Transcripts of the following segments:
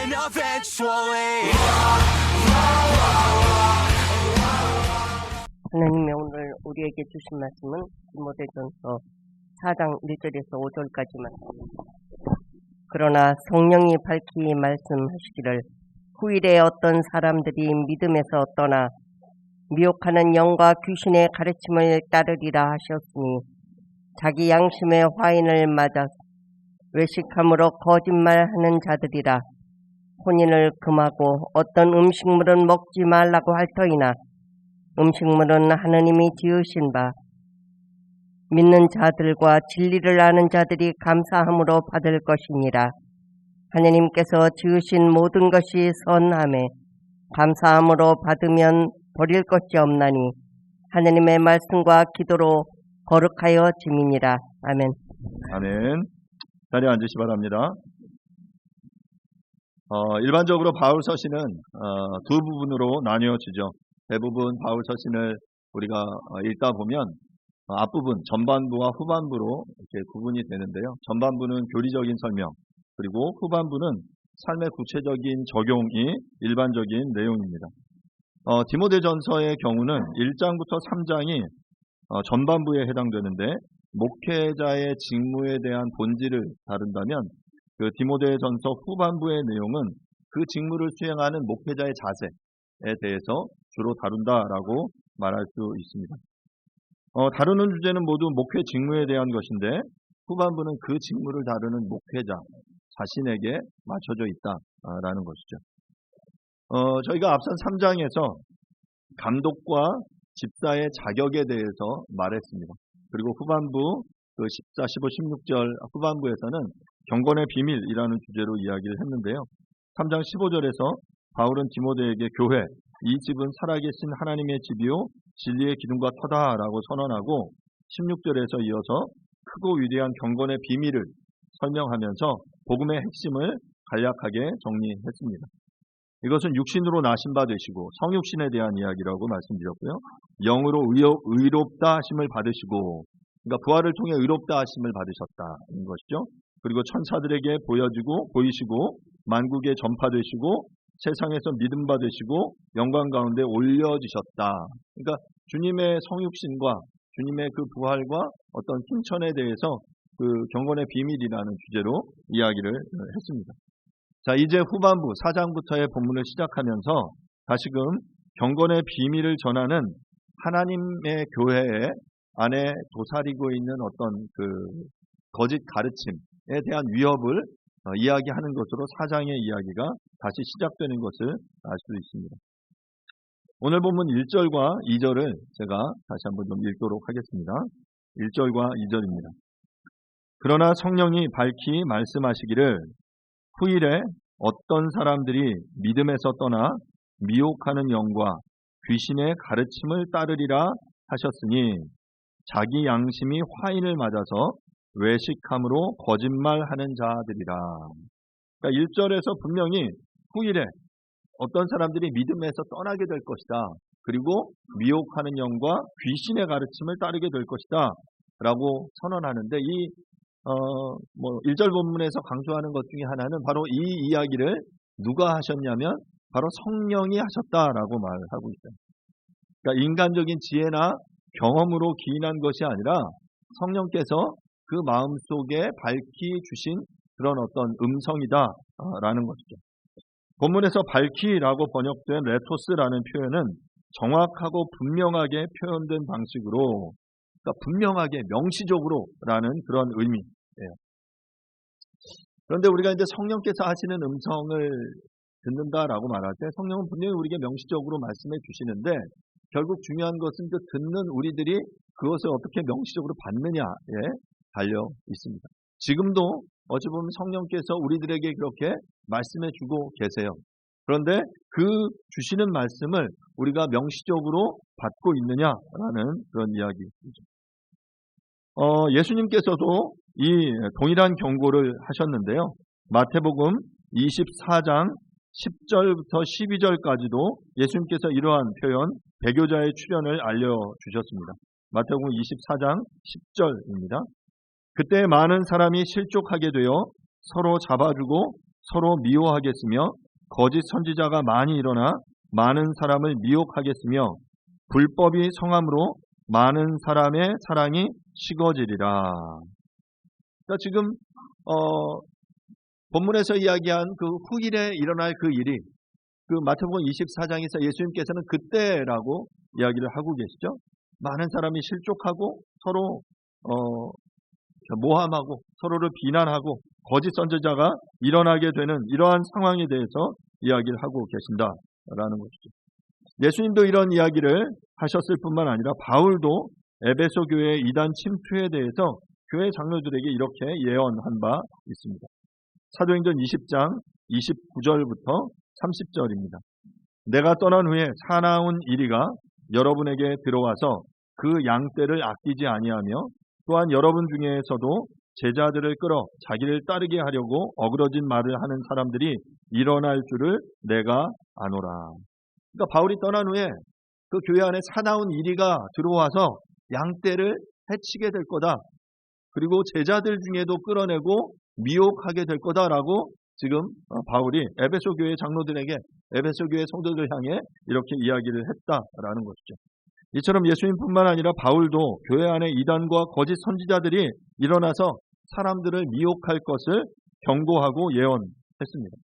happen eventually. 하나님의 오늘 우리에게 주신 말씀은 디모데전서 4장 1절에서 5절까지 말씀입니다. 그러나 성령이 밝히 말씀하시기를 후일에 어떤 사람들이 믿음에서 떠나 미혹하는 영과 귀신의 가르침을 따르리라 하셨으니 자기 양심의 화인을 맞아 외식함으로 거짓말하는 자들이라. 혼인을 금하고 어떤 음식물은 먹지 말라고 할 터이나 음식물은 하느님이 지으신 바 믿는 자들과 진리를 아는 자들이 감사함으로 받을 것이니라. 하느님께서 지으신 모든 것이 선하매 감사함으로 받으면 버릴 것이 없나니 하느님의 말씀과 기도로 거룩하여 지미니라. 아멘. 아멘. 자리에 앉으시 바랍니다. 일반적으로 바울 서신은 두 부분으로 나뉘어지죠. 대부분 바울 서신을 우리가 읽다 보면 앞부분, 전반부와 후반부로 이렇게 구분이 되는데요. 전반부는 교리적인 설명, 그리고 후반부는 삶의 구체적인 적용이 일반적인 내용입니다. 디모데전서의 경우는 1장부터 3장이 전반부에 해당되는데 목회자의 직무에 대한 본질을 다룬다면 그 디모데전서 후반부의 내용은 그 직무를 수행하는 목회자의 자세에 대해서 주로 다룬다라고 말할 수 있습니다. 다루는 주제는 모두 목회 직무에 대한 것인데 후반부는 그 직무를 다루는 목회자 자신에게 맞춰져 있다라는 것이죠. 저희가 앞선 3장에서 감독과 집사의 자격에 대해서 말했습니다. 그리고 후반부 14, 15, 16절 후반부에서는 경건의 비밀이라는 주제로 이야기를 했는데요. 3장 15절에서 바울은 디모데에게 교회, 이 집은 살아계신 하나님의 집이요 진리의 기둥과 터다라고 선언하고 16절에서 이어서 크고 위대한 경건의 비밀을 설명하면서 복음의 핵심을 간략하게 정리했습니다. 이것은 육신으로 나신 바 되시고 성육신에 대한 이야기라고 말씀드렸고요. 영으로 의롭다 하심을 받으시고, 그러니까 부활을 통해 의롭다 하심을 받으셨다는 것이죠. 그리고 천사들에게 보이시고 만국에 전파되시고 세상에서 믿음 받으시고 영광 가운데 올려지셨다. 그러니까 주님의 성육신과 주님의 그 부활과 어떤 승천에 대해서 그 경건의 비밀이라는 주제로 이야기를 했습니다. 자, 이제 후반부 4장부터의 본문을 시작하면서 다시금 경건의 비밀을 전하는 하나님의 교회 안에 도사리고 있는 어떤 그 거짓 가르침에 대한 위협을 이야기하는 것으로 4장의 이야기가 다시 시작되는 것을 알 수 있습니다. 오늘 본문 1절과 2절을 제가 다시 한번 좀 읽도록 하겠습니다. 1절과 2절입니다. 그러나 성령이 밝히 말씀하시기를 후일에 어떤 사람들이 믿음에서 떠나 미혹하는 영과 귀신의 가르침을 따르리라 하셨으니 자기 양심이 화인을 맞아서 외식함으로 거짓말하는 자들이라. 그러니까 1절에서 분명히 후일에 어떤 사람들이 믿음에서 떠나게 될 것이다. 그리고 미혹하는 영과 귀신의 가르침을 따르게 될 것이다. 라고 선언하는데 이 1절 본문에서 강조하는 것 중에 하나는 바로 이 이야기를 누가 하셨냐면 바로 성령이 하셨다라고 말하고 있어요. 그러니까 인간적인 지혜나 경험으로 기인한 것이 아니라 성령께서 그 마음속에 밝히 주신 그런 어떤 음성이다라는 것이죠. 본문에서 밝히라고 번역된 레토스라는 표현은 정확하고 분명하게 표현된 방식으로, 그러니까 분명하게 명시적으로라는 그런 의미예요. 그런데 우리가 이제 성령께서 하시는 음성을 듣는다라고 말할 때 성령은 분명히 우리에게 명시적으로 말씀해 주시는데 결국 중요한 것은 그 듣는 우리들이 그것을 어떻게 명시적으로 받느냐에 달려 있습니다. 지금도 어찌 보면 성령께서 우리들에게 그렇게 말씀해 주고 계세요. 그런데 그 주시는 말씀을 우리가 명시적으로 받고 있느냐라는 그런 이야기죠. 예수님께서도 이 동일한 경고를 하셨는데요. 마태복음 24장 10절부터 12절까지도 예수님께서 이러한 표현, 배교자의 출현을 알려주셨습니다. 마태복음 24장 10절입니다. 그때 많은 사람이 실족하게 되어 서로 잡아주고 서로 미워하겠으며 거짓 선지자가 많이 일어나 많은 사람을 미혹하겠으며 불법이 성함으로 많은 사람의 사랑이 식어지리라. 그러니까 지금 본문에서 이야기한 그 후일에 일어날 그 일이 그 마태복음 24장에서 예수님께서는 그때라고 이야기를 하고 계시죠. 많은 사람이 실족하고 서로 모함하고 서로를 비난하고 거짓 선지자가 일어나게 되는 이러한 상황에 대해서 이야기를 하고 계신다라는 것이죠. 예수님도 이런 이야기를 하셨을 뿐만 아니라 바울도 에베소 교회의 이단 침투에 대해서 교회 장로들에게 이렇게 예언한 바 있습니다. 사도행전 20장 29절부터 30절입니다. 내가 떠난 후에 사나운 이리가 여러분에게 들어와서 그 양떼를 아끼지 아니하며 또한 여러분 중에서도 제자들을 끌어 자기를 따르게 하려고 어그러진 말을 하는 사람들이 일어날 줄을 내가 아노라. 그러니까 바울이 떠난 후에 그 교회 안에 사나운 이리가 들어와서 양떼를 해치게 될 거다. 그리고 제자들 중에도 끌어내고 미혹하게 될 거다라고 지금 바울이 에베소 교회 장로들에게 에베소 교회 성도들 향해 이렇게 이야기를 했다라는 것이죠. 이처럼 예수님뿐만 아니라 바울도 교회 안에 이단과 거짓 선지자들이 일어나서 사람들을 미혹할 것을 경고하고 예언했습니다.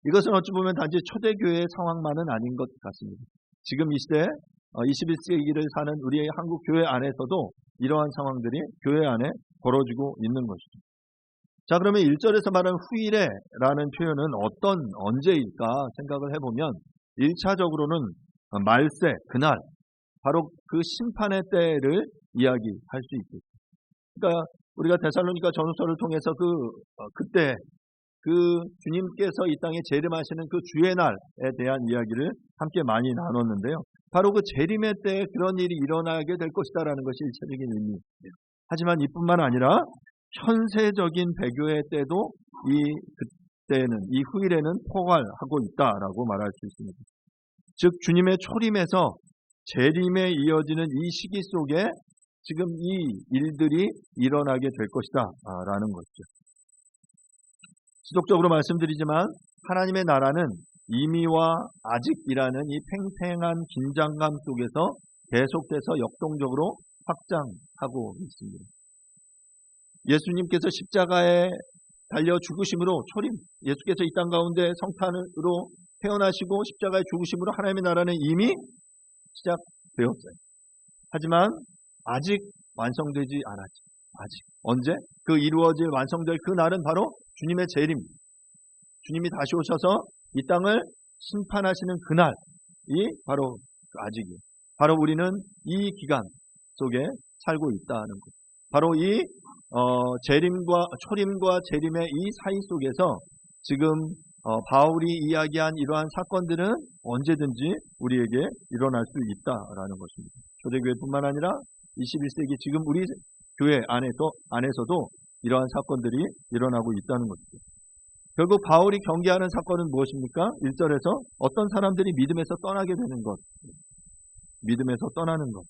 이것은 어찌 보면 단지 초대교회의 상황만은 아닌 것 같습니다. 지금 이 시대 21세기를 사는 우리의 한국 교회 안에서도 이러한 상황들이 교회 안에 벌어지고 있는 것이죠. 자, 그러면 1절에서 말하는 후일에라는 표현은 언제일까 생각을 해보면 1차적으로는 말세, 그날, 바로 그 심판의 때를 이야기할 수 있겠죠. 그러니까 우리가 데살로니가 전서를 통해서 그때 그 주님께서 이 땅에 재림하시는 그 주의 날에 대한 이야기를 함께 많이 나눴는데요. 바로 그 재림의 때에 그런 일이 일어나게 될 것이다라는 것이 일차적인 의미입니다. 하지만 이뿐만 아니라 현세적인 배교의 때도 이 후일에는 포괄하고 있다라고 말할 수 있습니다. 즉 주님의 초림에서 재림에 이어지는 이 시기 속에 지금 이 일들이 일어나게 될 것이다 라는 것이죠. 지속적으로 말씀드리지만 하나님의 나라는 이미와 아직이라는 이 팽팽한 긴장감 속에서 계속돼서 역동적으로 확장하고 있습니다. 예수님께서 십자가에 달려 죽으심으로 초림, 예수께서 이 땅 가운데 성탄으로 태어나시고 십자가의 죽으심으로 하나님의 나라는 이미 시작되었어요. 하지만 아직 완성되지 않았죠. 아직. 언제? 그 이루어질 완성될 그 날은 바로 주님의 재림. 주님이 다시 오셔서 이 땅을 심판하시는 그날이 바로 아직이에요. 바로 우리는 이 기간 속에 살고 있다는 것. 바로 이 초림과 재림의 이 사이 속에서 지금 바울이 이야기한 이러한 사건들은 언제든지 우리에게 일어날 수 있다라는 것입니다. 초대교회뿐만 아니라 21세기 지금 우리 교회 안에서도 이러한 사건들이 일어나고 있다는 것이죠. 결국 바울이 경계하는 사건은 무엇입니까? 1절에서 어떤 사람들이 믿음에서 떠나게 되는 것. 믿음에서 떠나는 것.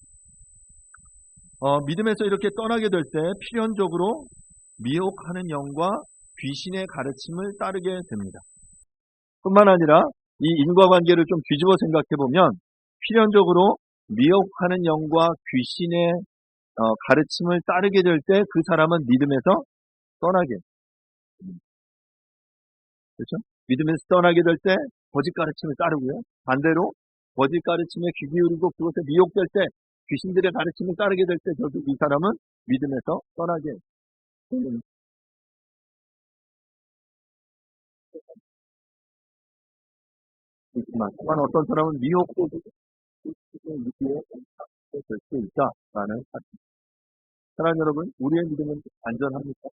믿음에서 이렇게 떠나게 될 때 필연적으로 미혹하는 영과 귀신의 가르침을 따르게 됩니다. 뿐만 아니라 이 인과관계를 좀 뒤집어 생각해보면 필연적으로 미혹하는 영과 귀신의 가르침을 따르게 될 때 그 사람은 믿음에서 떠나게. 그렇죠? 믿음에서 떠나게 될 때 거짓 가르침을 따르고요. 반대로 거짓 가르침에 귀 기울이고 그것에 미혹될 때 귀신들의 가르침을 따르게 될 때 결국 이 사람은 믿음에서 떠나게 되는. 하지만 어떤 사람은 미혹되고 믿기에 될 수 있다라는 사실. 사랑하는 여러분, 우리의 믿음은 안전합니까?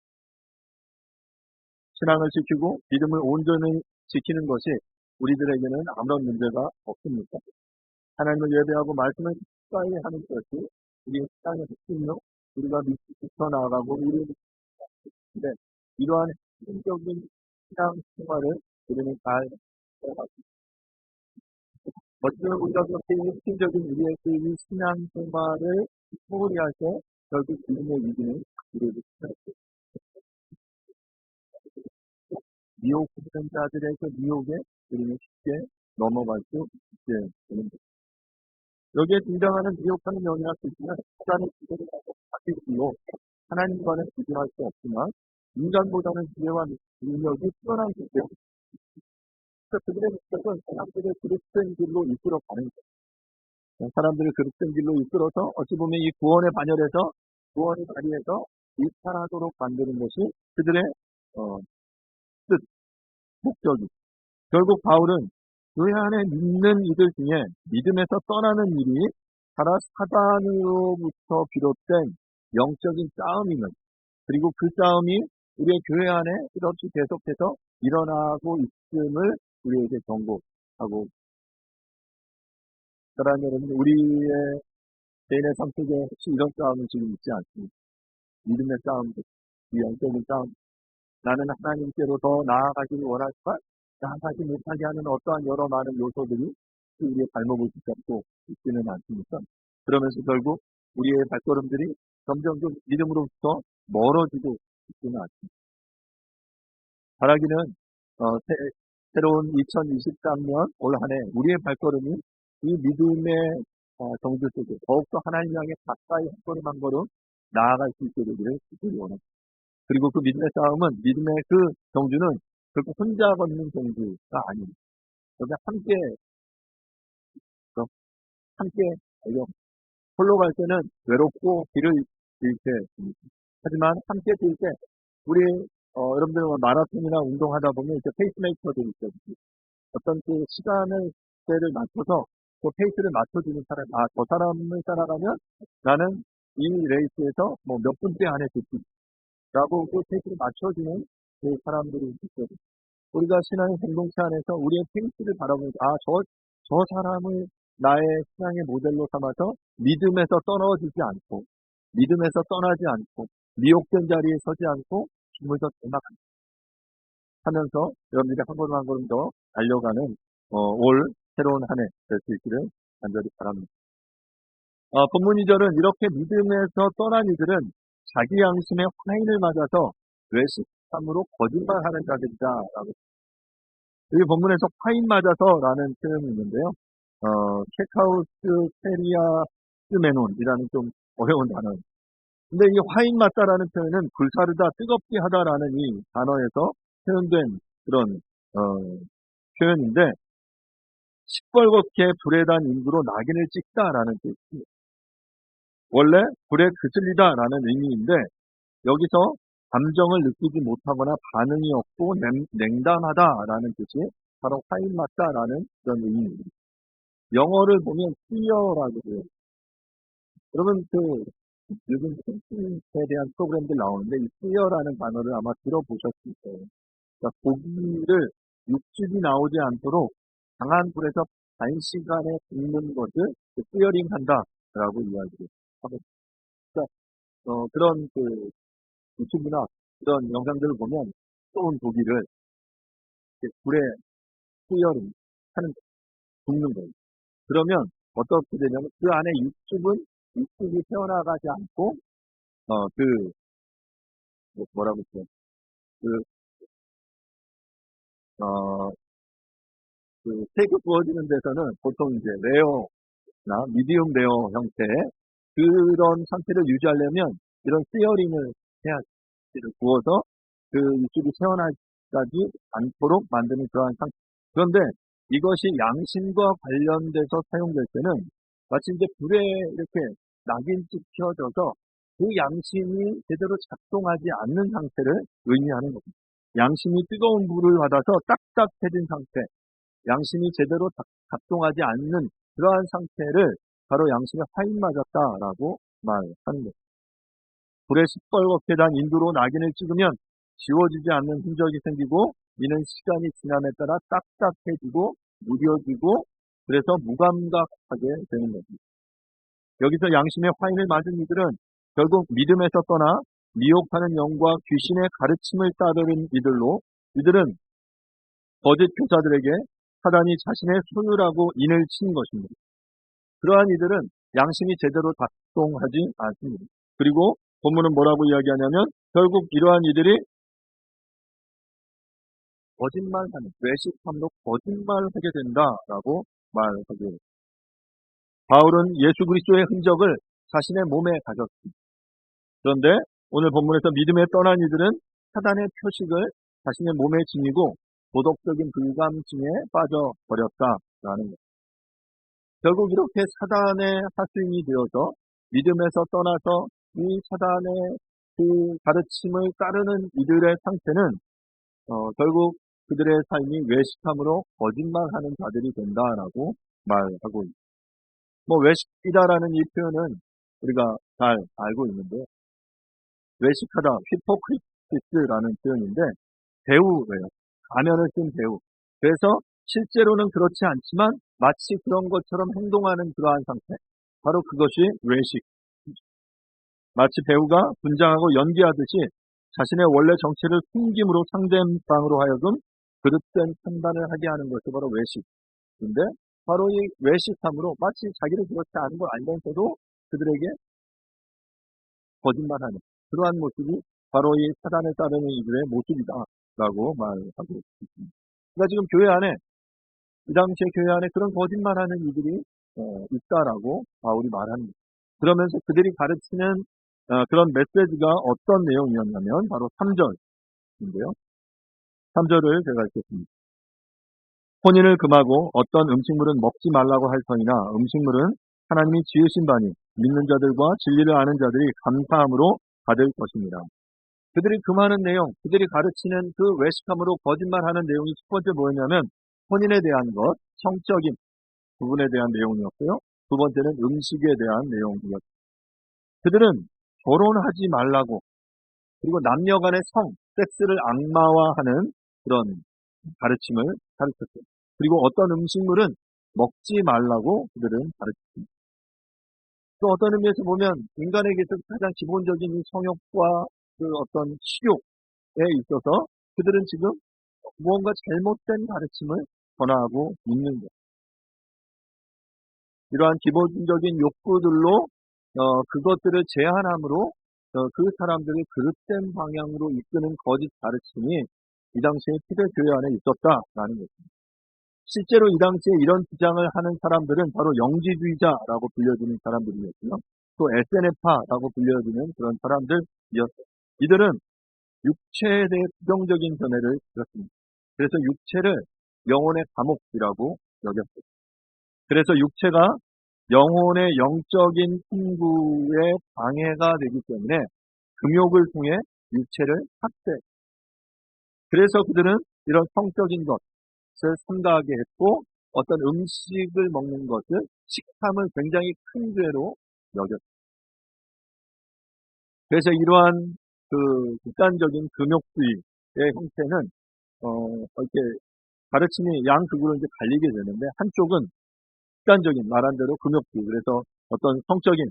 신앙을 지키고 믿음을 온전히 지키는 것이 우리들에게는 아무런 문제가 없습니까? 하나님을 예배하고 말씀을 가까이 하는 것이 우리의 신앙의 핵심이요. 우리가 믿고 나아가고 우리의 믿음인데 이러한 핵심적인 신앙 생활을 우리는 잘 해가고 어쩌면 우리가 그렇게 핵심적인 우리의 이 신앙 생활을 소홀히 할 때 결국 믿음의 위기는 이루어지지 않습니다. 미혹되는 자들의 그 미혹에 우리는 쉽게 넘어갈 수 있게 되는 것입니다. 여기에 등장하는 미혹하는 영이나 뜻은 시간의 기대를 바뀌고 하나님과는 비교할 수 없지만 인간보다는 지혜와 능력이 뛰어난 것이고 그들의 목적은 사람들의 그릇된 길로 이끌어가는 것. 사람들을 그릇된 길로 이끌어서 어찌 보면 이 구원의 반열에서 구원의 자리에서 이탈하도록 만드는 것이 그들의 뜻, 목적이. 결국 바울은 교회 안에 믿는 이들 중에 믿음에서 떠나는 일이 바로 사단으로부터 비롯된 영적인 싸움이면 그리고 그 싸움이 우리의 교회 안에 끝없이 계속해서 일어나고 있음을 우리에게 경고하고 사랑하는 여러분, 우리의 개인의 삶 속에 혹시 이런 싸움은 지금 있지 않습니다. 믿음의 싸움들, 이 영적인 싸움. 나는 하나님께로 더 나아가기를 원하지만 나아가지 못하게 하는 어떠한 여러 많은 요소들이 우리의 발목을 붙잡고 있지는 않습니까? 그러면서 결국 우리의 발걸음들이 점점 좀 믿음으로부터 멀어지고 있지는 않습니다. 바라기는 새로운 2023년 올 한 해 우리의 발걸음이 이 믿음의 정주 속에 더욱더 하나님 향해 가까이 한 걸음 한 걸음 나아갈 수 있게 되기를 원합니다. 그리고 그 믿음의 싸움은 믿음의 그 정주는 결국 혼자 걷는 정주가 아닙니다. 그러니까 함께 달려 홀로 갈 때는 외롭고 길을 잃게 됩니다. 하지만 함께 뛸 때 우리 여러분들 마라톤이나 운동하다 보면 이제 페이스메이커들이 있거든요. 어떤 그 때를 맞춰서 그 페이스를 맞춰주는 사람, 저 사람을 따라가면 나는 이 레이스에서 뭐 몇 분째 안에 듣기라고 그 페이스를 맞춰주는 그 사람들이 있거든요. 우리가 신앙의 공동체 안에서 우리의 페이스를 바라보면서 저 사람을 나의 신앙의 모델로 삼아서 믿음에서 떨어지지 않고 믿음에서 떠나지 않고 미혹된 자리에 서지 않고 주물서 하면서 여러분들이 한 걸음 한 걸음 더 달려가는 올 새로운 한 해 될 수 있기를 간절히 바랍니다. 본문 2절은 이렇게 믿음에서 떠난 이들은 자기 양심의 화인을 맞아서 외식함으로 거짓말하는 자들이다라고. 여기 본문에서 화인 맞아서라는 표현이 있는데요. 케카우스 페리아스메논이라는 좀 어려운 단어. 근데 이 화인 맞다라는 표현은 불사르다, 뜨겁게 하다라는 이 단어에서 표현된 그런 표현인데 시뻘겋게 불에 단 인구로 낙인을 찍다라는 뜻입니다. 원래 불에 그슬리다라는 의미인데 여기서 감정을 느끼지 못하거나 반응이 없고 냉담하다라는 뜻이 바로 화인 맞다라는 그런 의미입니다. 영어를 보면 fear라고 해요. 여러분 요즘 캠핑에 대한 프로그램들 나오는데 이 fear라는 단어를 아마 들어보셨을 거예요. 그러니까 고기를 육즙이 나오지 않도록 강한 불에서 단시간에 굽는 것을 fearing 한다라고 이야기를 하고 있습니다. 그런 유튜브나 이런 영상들을 보면 쏘은 고기를 불에 fearing 하는 굽는 거예요. 그러면 어떻게 되냐면 그 안에 육즙이 새어나가지 않고 뭐라고 했어요? 스테이크 구워지는 데서는 보통 이제 레어나 미디움 레어 형태의 그런 상태를 유지하려면 이런 시어링을 해야 구워서 그 육즙이 새어나가지 않도록 만드는 그러한 상태. 그런데 이것이 양심과 관련돼서 사용될 때는 마치 이제 불에 이렇게 낙인 찍혀져서 그 양심이 제대로 작동하지 않는 상태를 의미하는 겁니다. 양심이 뜨거운 불을 받아서 딱딱해진 상태, 양심이 제대로 작동하지 않는 그러한 상태를 바로 양심에 화인 맞았다라고 말하는 겁니다. 불에 시뻘겋게 단 인두로 낙인을 찍으면 지워지지 않는 흔적이 생기고 이는 시간이 지남에 따라 딱딱해지고 무뎌지고 그래서 무감각하게 되는 겁니다. 여기서 양심의 화인을 맞은 이들은 결국 믿음에서 떠나 미혹하는 영과 귀신의 가르침을 따르는 이들로 이들은 거짓 교사들에게 사단이 자신의 소유라고 인을 친 것입니다. 그러한 이들은 양심이 제대로 작동하지 않습니다. 그리고 본문은 뭐라고 이야기하냐면 결국 이러한 이들이 거짓말하는, 외식함으로 거짓말하게 된다라고 말하고 있습니다. 바울은 예수 그리스도의 흔적을 자신의 몸에 가졌습니다. 그런데 오늘 본문에서 믿음에 떠난 이들은 사단의 표식을 자신의 몸에 지니고 도덕적인 불감증에 빠져버렸다라는 것. 결국 이렇게 사단의 하수인이 되어서 믿음에서 떠나서 이 사단의 그 가르침을 따르는 이들의 상태는 결국 그들의 삶이 외식함으로 거짓말하는 자들이 된다라고 말하고 있습니다. 외식이다라는 이 표현은 우리가 잘 알고 있는데, 외식하다, 히포크리시스라는 표현인데, 배우예요. 가면을 쓴 배우. 그래서 실제로는 그렇지 않지만 마치 그런 것처럼 행동하는 그러한 상태. 바로 그것이 외식. 마치 배우가 분장하고 연기하듯이 자신의 원래 정체를 숨김으로 상대방으로 하여금 그릇된 판단을 하게 하는 것이 바로 외식인데, 바로 이 외식함으로 마치 자기를 그렇지 않은 걸 알면서도 그들에게 거짓말하는 그러한 모습이 바로 이 사단에 따르는 이들의 모습이다라고 말하고 있습니다. 그러니까 지금 교회 안에, 이 당시에 교회 안에 그런 거짓말하는 이들이 있다라고 바울이 말합니다. 그러면서 그들이 가르치는 그런 메시지가 어떤 내용이었냐면 바로 3절인데요. 3절을 제가 읽겠습니다. 혼인을 금하고 어떤 음식물은 먹지 말라고 할 터이나 음식물은 하나님이 지으신 바니 믿는 자들과 진리를 아는 자들이 감사함으로 받을 것입니다. 그들이 금하는 내용, 그들이 가르치는 그 외식함으로 거짓말하는 내용이 첫 번째 뭐였냐면 혼인에 대한 것, 성적인 부분에 대한 내용이었고요. 두 번째는 음식에 대한 내용이었습니다. 그들은 결혼하지 말라고, 그리고 남녀 간의 섹스를 악마화하는 그런 가르침을 가르쳤어요. 그리고 어떤 음식물은 먹지 말라고 그들은 가르쳤습니다. 또 어떤 의미에서 보면 인간에게서 가장 기본적인 이 성욕과 그 어떤 식욕에 있어서 그들은 지금 무언가 잘못된 가르침을 전하고 있는 것. 이러한 기본적인 욕구들로 그것들을 제한함으로 그 사람들을 그릇된 방향으로 이끄는 거짓 가르침이 이 당시에 피대교회 안에 있었다라는 것입니다. 실제로 이 당시에 이런 주장을 하는 사람들은 바로 영지주의자라고 불려지는 사람들이었고요. 또 SNF파라고 불려지는 그런 사람들이었어요. 이들은 육체에 대해 부정적인 견해를 들었습니다. 그래서 육체를 영혼의 감옥이라고 여겼어요. 그래서 육체가 영혼의 영적인 풍부에 방해가 되기 때문에 금욕을 통해 육체를 학대. 그래서 그들은 이런 성적인 것을 삼가하게 했고 어떤 음식을 먹는 것을 식탐을 굉장히 큰 죄로 여겼어요. 그래서 이러한 그 극단적인 금욕주의의 형태는 이렇게 가르침이 양극으로 이제 갈리게 되는데 한쪽은 극단적인 말한 대로 금욕주의, 그래서 어떤 성적인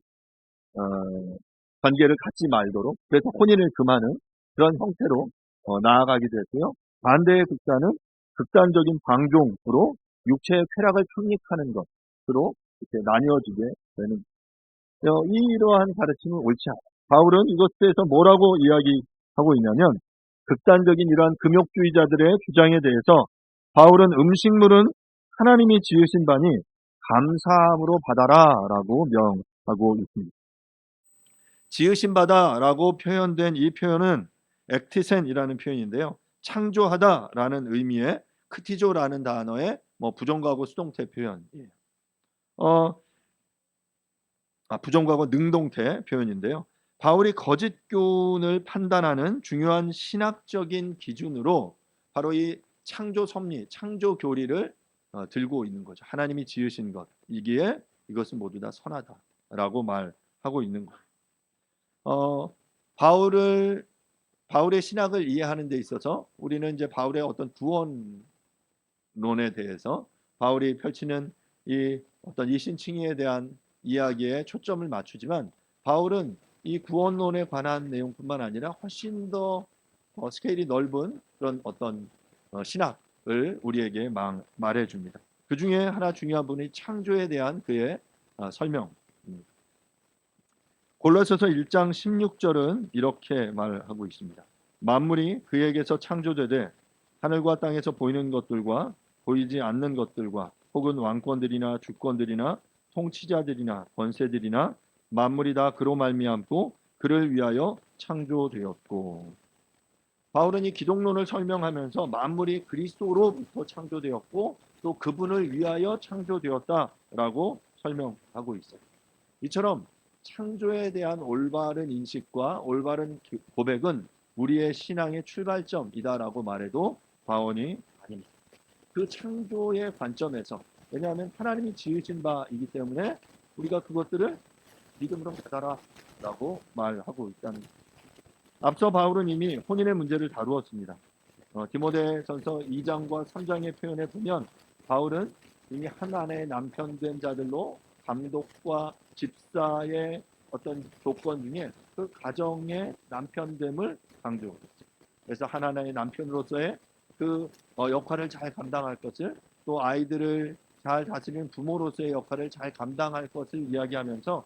관계를 갖지 말도록, 그래서 혼인을 금하는 그런 형태로 나아가게 됐고요. 반대의 극단은 극단적인 방종으로 육체의 쾌락을 편닉하는 것으로 이렇게 나뉘어지게 되는 이러한 가르침은 옳지 않아요. 바울은 이것에 대해서 뭐라고 이야기하고 있냐면 극단적인 이러한 금욕주의자들의 주장에 대해서 바울은 음식물은 하나님이 지으신 바니 감사함으로 받아라라고 명하고 있습니다. 지으신 바다라고 표현된 이 표현은 액티센이라는 표현인데요. 창조하다라는 의미의 크티조라는 단어의 부정과거 수동태 표현이에요. 부정과거 능동태 표현인데요. 바울이 거짓 교훈을 판단하는 중요한 신학적인 기준으로 바로 이 창조 섭리, 창조 교리를 들고 있는 거죠. 하나님이 지으신 것이기에 이것은 모두 다 선하다라고 말하고 있는 거예요. 바울의 신학을 이해하는 데 있어서 우리는 이제 바울의 어떤 구원론에 대해서 바울이 펼치는 이 어떤 이신칭의에 대한 이야기에 초점을 맞추지만 바울은 이 구원론에 관한 내용뿐만 아니라 훨씬 더 스케일이 넓은 그런 어떤 신학을 우리에게 말해줍니다. 그 중에 하나 중요한 부분이 창조에 대한 그의 설명입니다. 골로새서 1장 16절은 이렇게 말하고 있습니다. 만물이 그에게서 창조되되 하늘과 땅에서 보이는 것들과 보이지 않는 것들과 혹은 왕권들이나 주권들이나 통치자들이나 권세들이나 만물이 다 그로 말미암고 그를 위하여 창조되었고. 바울은 이 기독론을 설명하면서 만물이 그리스도로부터 창조되었고 또 그분을 위하여 창조되었다라고 설명하고 있어요. 이처럼 창조에 대한 올바른 인식과 올바른 고백은 우리의 신앙의 출발점이다라고 말해도 과언이 아닙니다. 그 창조의 관점에서, 왜냐하면 하나님이 지으신 바이기 때문에 우리가 그것들을 믿음으로 받아라라고 말하고 있다는 것입니다. 앞서 바울은 이미 혼인의 문제를 다루었습니다. 디모데전서 2장과 3장의 표현에 보면 바울은 이미 한 아내의 남편 된 자들로 감독과 집사의 어떤 조건 중에 그 가정의 남편됨을 강조했어요. 그래서 하나님의 남편으로서의 그 역할을 잘 감당할 것을, 또 아이들을 잘 다스리는 부모로서의 역할을 잘 감당할 것을 이야기하면서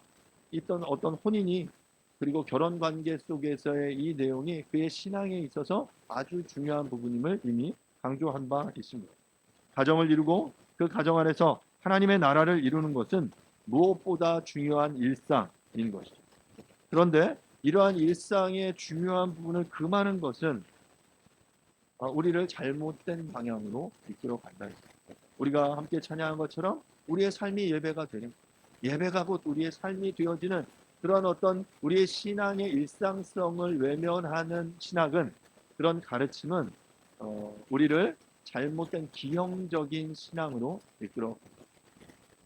있던 어떤 혼인이, 그리고 결혼 관계 속에서의 이 내용이 그의 신앙에 있어서 아주 중요한 부분임을 이미 강조한 바 있습니다. 가정을 이루고 그 가정 안에서 하나님의 나라를 이루는 것은 무엇보다 중요한 일상인 것이죠. 그런데 이러한 일상의 중요한 부분을 금하는 것은 우리를 잘못된 방향으로 이끌어 간다. 우리가 함께 찬양한 것처럼 우리의 삶이 예배가 되는, 예배가 곧 우리의 삶이 되어지는 그런 어떤 우리의 신앙의 일상성을 외면하는 신학은, 그런 가르침은 우리를 잘못된 기형적인 신앙으로 이끌어 갑니다.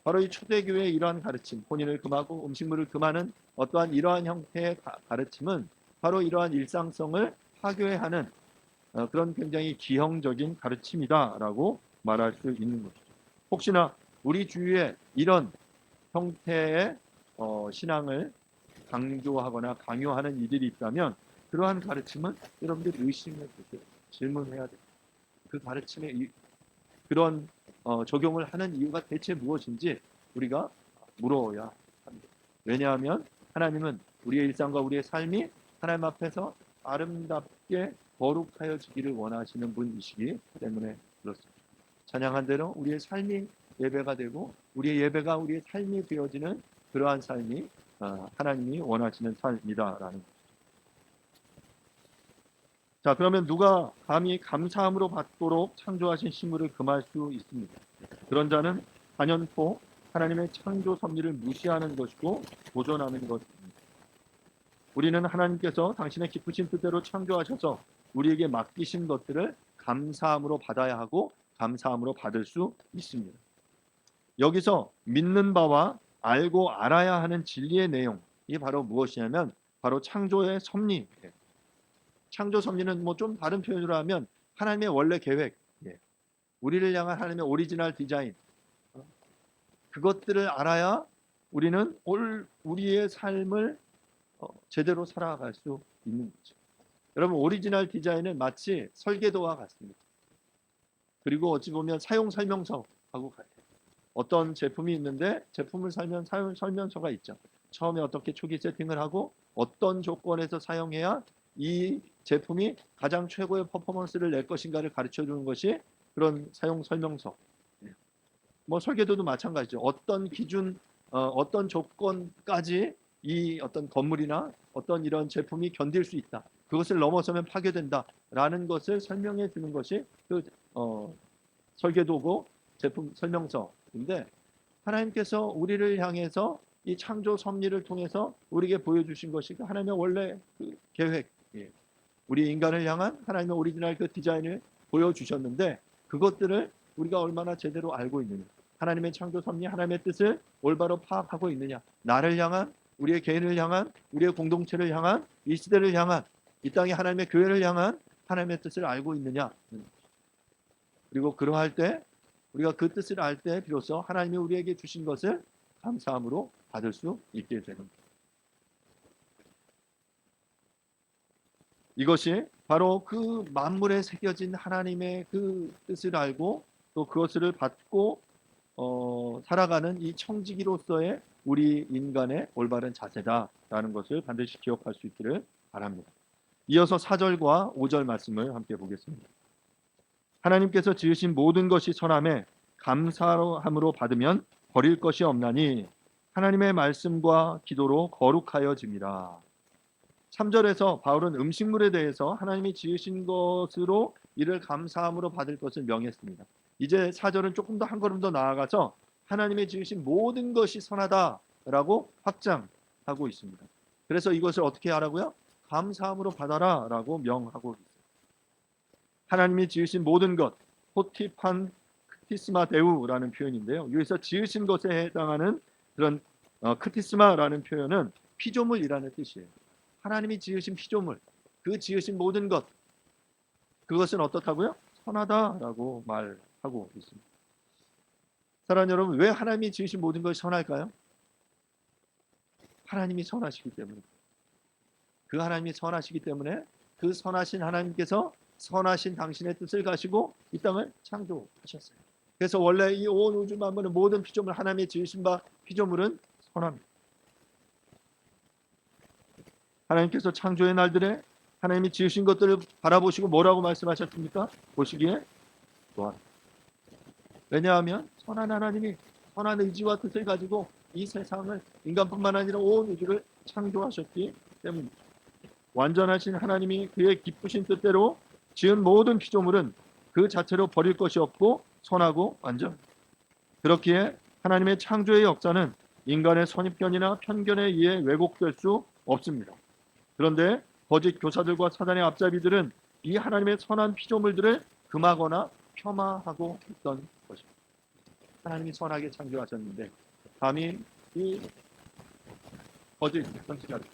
바로 이 초대교회의 이러한 가르침, 혼인을 금하고 음식물을 금하는 어떠한 이러한 형태의 가르침은 바로 이러한 일상성을 파괴하는 그런 굉장히 기형적인 가르침이다라고 말할 수 있는 것이죠. 혹시나 우리 주위에 이런 형태의 신앙을 강조하거나 강요하는 이들이 있다면 그러한 가르침은 여러분들 의심해 보세요. 질문해야 돼요. 그 가르침에 그런 적용을 하는 이유가 대체 무엇인지 우리가 물어야 합니다. 왜냐하면 하나님은 우리의 일상과 우리의 삶이 하나님 앞에서 아름답게 거룩하여지기를 원하시는 분이시기 때문에 그렇습니다. 찬양한 대로 우리의 삶이 예배가 되고 우리의 예배가 우리의 삶이 되어지는 그러한 삶이 하나님이 원하시는 삶이다라는 것이죠. 자, 그러면 누가 감히 감사함으로 받도록 창조하신 식물을 금할 수 있습니다. 그런 자는 단연코 하나님의 창조 섭리를 무시하는 것이고 도전하는 것입니다. 우리는 하나님께서 당신의 기쁘신 뜻대로 창조하셔서 우리에게 맡기신 것들을 감사함으로 받아야 하고 감사함으로 받을 수 있습니다. 여기서 믿는 바와 알고 알아야 하는 진리의 내용이 바로 무엇이냐면 바로 창조의 섭리예요. 창조 섭리는 뭐 좀 다른 표현으로 하면 하나님의 원래 계획, 우리를 향한 하나님의 오리지널 디자인, 그것들을 알아야 우리는 우리의 삶을 제대로 살아갈 수 있는 거죠. 여러분, 오리지널 디자인은 마치 설계도와 같습니다. 그리고 어찌 보면 사용 설명서하고 같아요. 어떤 제품이 있는데 제품을 사면 사용 설명서가 있죠. 처음에 어떻게 초기 세팅을 하고 어떤 조건에서 사용해야 이 제품이 가장 최고의 퍼포먼스를 낼 것인가를 가르쳐 주는 것이 그런 사용 설명서. 뭐 설계도도 마찬가지죠. 어떤 기준, 어떤 조건까지 이 어떤 건물이나 어떤 이런 제품이 견딜 수 있다. 그것을 넘어서면 파괴된다라는 것을 설명해 주는 것이 그 설계도고 제품 설명서인데, 하나님께서 우리를 향해서 이 창조 섭리를 통해서 우리에게 보여주신 것이 하나님의 원래 그 계획, 우리 인간을 향한 하나님의 오리지널 그 디자인을 보여주셨는데 그것들을 우리가 얼마나 제대로 알고 있느냐, 하나님의 창조 섭리, 하나님의 뜻을 올바로 파악하고 있느냐, 나를 향한, 우리의 개인을 향한, 우리의 공동체를 향한, 이 시대를 향한, 이 땅의 하나님의 교회를 향한 하나님의 뜻을 알고 있느냐. 그리고 그러할 때 우리가 그 뜻을 알 때 비로소 하나님이 우리에게 주신 것을 감사함으로 받을 수 있게 되는 것. 이것이 바로 그 만물에 새겨진 하나님의 그 뜻을 알고 또 그것을 받고 살아가는 이 청지기로서의 우리 인간의 올바른 자세다라는 것을 반드시 기억할 수 있기를 바랍니다. 이어서 4절과 5절 말씀을 함께 보겠습니다. 하나님께서 지으신 모든 것이 선함에 감사함으로 받으면 버릴 것이 없나니 하나님의 말씀과 기도로 거룩하여짐이라. 3절에서 바울은 음식물에 대해서 하나님이 지으신 것으로 이를 감사함으로 받을 것을 명했습니다. 이제 4절은 조금 더 한 걸음 더 나아가서 하나님의 지으신 모든 것이 선하다라고 확장하고 있습니다. 그래서 이것을 어떻게 하라고요? 감사함으로 받아라 라고 명하고 있습니다. 하나님이 지으신 모든 것, 호티판 크티스마 데우라는 표현인데요. 여기서 지으신 것에 해당하는 그런 크티스마라는 표현은 피조물이라는 뜻이에요. 하나님이 지으신 피조물, 그 지으신 모든 것, 그것은 어떻다고요? 선하다라고 말하고 있습니다. 사랑하는 여러분, 왜 하나님이 지으신 모든 것이 선할까요? 하나님이 선하시기 때문에. 그 하나님이 선하시기 때문에 그 선하신 하나님께서 선하신 당신의 뜻을 가지고 이 땅을 창조하셨어요. 그래서 원래 이 온 우주 만물의 모든 피조물, 하나님의 지으신 바 피조물은 선합니다. 하나님께서 창조의 날들에 하나님이 지으신 것들을 바라보시고 뭐라고 말씀하셨습니까? 보시기에 또한. 왜냐하면 선한 하나님이 선한 의지와 뜻을 가지고 이 세상을, 인간뿐만 아니라 온 우주를 창조하셨기 때문입니다. 완전하신 하나님이 그의 기쁘신 뜻대로 지은 모든 피조물은 그 자체로 버릴 것이 없고 선하고 완전. 그렇기에 하나님의 창조의 역사는 인간의 선입견이나 편견에 의해 왜곡될 수 없습니다. 그런데 거짓 교사들과 사단의 앞잡이들은 이 하나님의 선한 피조물들을 금하거나 폄하하고 있던 것입니다. 하나님이 선하게 창조하셨는데 감히 이 거짓 선지자들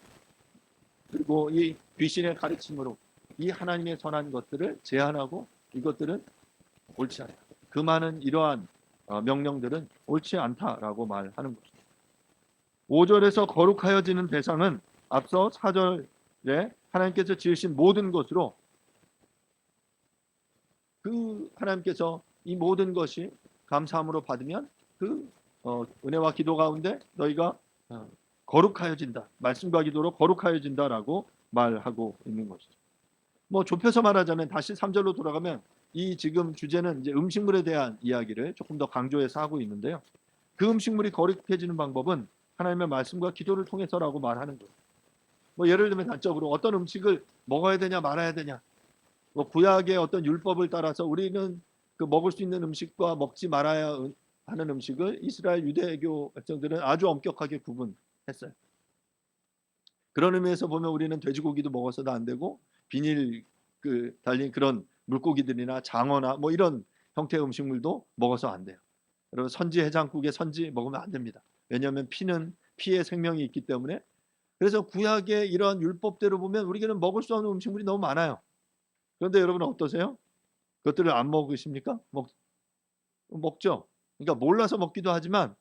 그리고 이 귀신의 가르침으로 이 하나님의 선한 것들을 제한하고 이것들은 옳지 않다. 그 많은 이러한 명령들은 옳지 않다라고 말하는 것입니다. 5절에서 거룩하여지는 대상은 앞서 4절에 하나님께서 지으신 모든 것으로 그 하나님께서 이 모든 것이 감사함으로 받으면 그 은혜와 기도 가운데 너희가 거룩하여진다. 말씀과 기도로 거룩하여진다라고 말하고 있는 것이죠. 뭐 좁혀서 말하자면 다시 3절로 돌아가면 이 지금 주제는 이제 음식물에 대한 이야기를 조금 더 강조해서 하고 있는데요. 그 음식물이 거룩해지는 방법은 하나님의 말씀과 기도를 통해서라고 말하는 거예요. 뭐 예를 들면 단적으로 어떤 음식을 먹어야 되냐 말아야 되냐. 뭐 구약의 어떤 율법을 따라서 우리는 그 먹을 수 있는 음식과 먹지 말아야 하는 음식을 이스라엘 유대교 백성들은 아주 엄격하게 구분했어요. 그런 의미에서 보면 우리는 돼지고기도 먹어서도 안 되고 비닐 달린 그런 물고기들이나 장어나 뭐 이런 형태의 음식물도 먹어서 안 돼요. 여러분 선지 해장국에 선지 먹으면 안 됩니다. 왜냐하면 피의 생명이 있기 때문에. 그래서 구약의 이런 율법대로 보면 우리에게는 먹을 수 없는 음식물이 너무 많아요. 그런데 여러분은 어떠세요? 그것들을 안 먹으십니까? 먹죠. 그러니까 몰라서 먹기도 하지만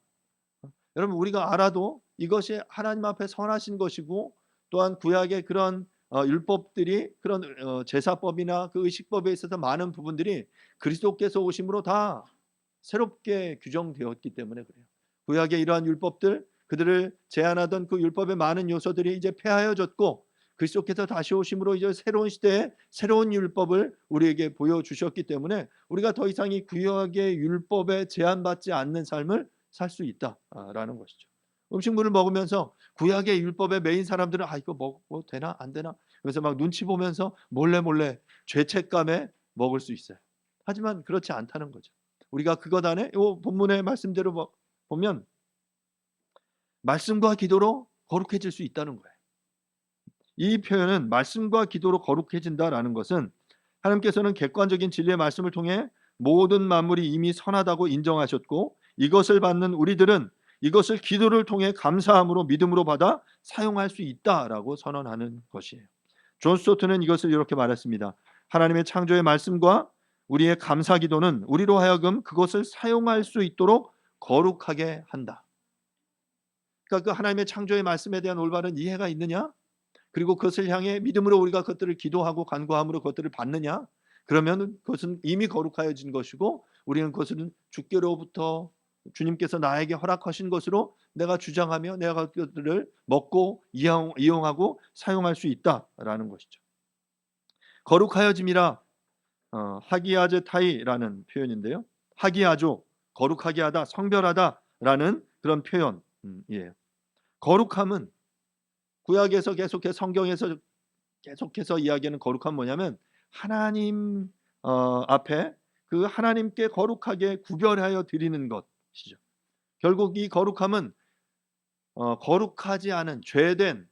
여러분 우리가 알아도 이것이 하나님 앞에 선하신 것이고 또한 구약의 그런 율법들이 그런 제사법이나 그 의식법에 있어서 많은 부분들이 그리스도께서 오심으로 다 새롭게 규정되었기 때문에 그래요. 구약의 이러한 율법들 그들을 제한하던 그 율법의 많은 요소들이 이제 폐하여졌고 그리스도께서 다시 오심으로 이제 새로운 시대에 새로운 율법을 우리에게 보여주셨기 때문에 우리가 더 이상 이 구약의 율법에 제한받지 않는 삶을 살 수 있다라는 것이죠. 음식물을 먹으면서 구약의 율법에 매인 사람들은 이거 먹어도 되나 안 되나 그래서 막 눈치 보면서 몰래 죄책감에 먹을 수 있어요. 하지만 그렇지 않다는 거죠. 우리가 그것 안에 이 본문의 말씀대로 보면 말씀과 기도로 거룩해질 수 있다는 거예요. 이 표현은 말씀과 기도로 거룩해진다라는 것은 하나님께서는 객관적인 진리의 말씀을 통해 모든 만물이 이미 선하다고 인정하셨고 이것을 받는 우리들은 이것을 기도를 통해 감사함으로 믿음으로 받아 사용할 수 있다라고 선언하는 것이에요. 존 스토트는 이것을 이렇게 말했습니다. 하나님의 창조의 말씀과 우리의 감사 기도는 우리로 하여금 그것을 사용할 수 있도록 거룩하게 한다. 그러니까 그 하나님의 창조의 말씀에 대한 올바른 이해가 있느냐? 그리고 그것을 향해 믿음으로 우리가 그것들을 기도하고 간구함으로 그것들을 받느냐? 그러면 그것은 이미 거룩하여진 것이고 우리는 그것은 주께로부터 주님께서 나에게 허락하신 것으로 내가 주장하며 내가 그것들을 먹고 이용하고 사용할 수 있다라는 것이죠. 거룩하여짐이라 하기야제타이라는 표현인데요. 하기야조, 거룩하게 하다, 성별하다라는 그런 표현이에요. 거룩함은 구약에서 계속해서 성경에서 계속해서 이야기하는 거룩함 뭐냐면 하나님 앞에 그 하나님께 거룩하게 구별하여 드리는 것이죠. 결국 이 거룩함은 거룩하지 않은 죄된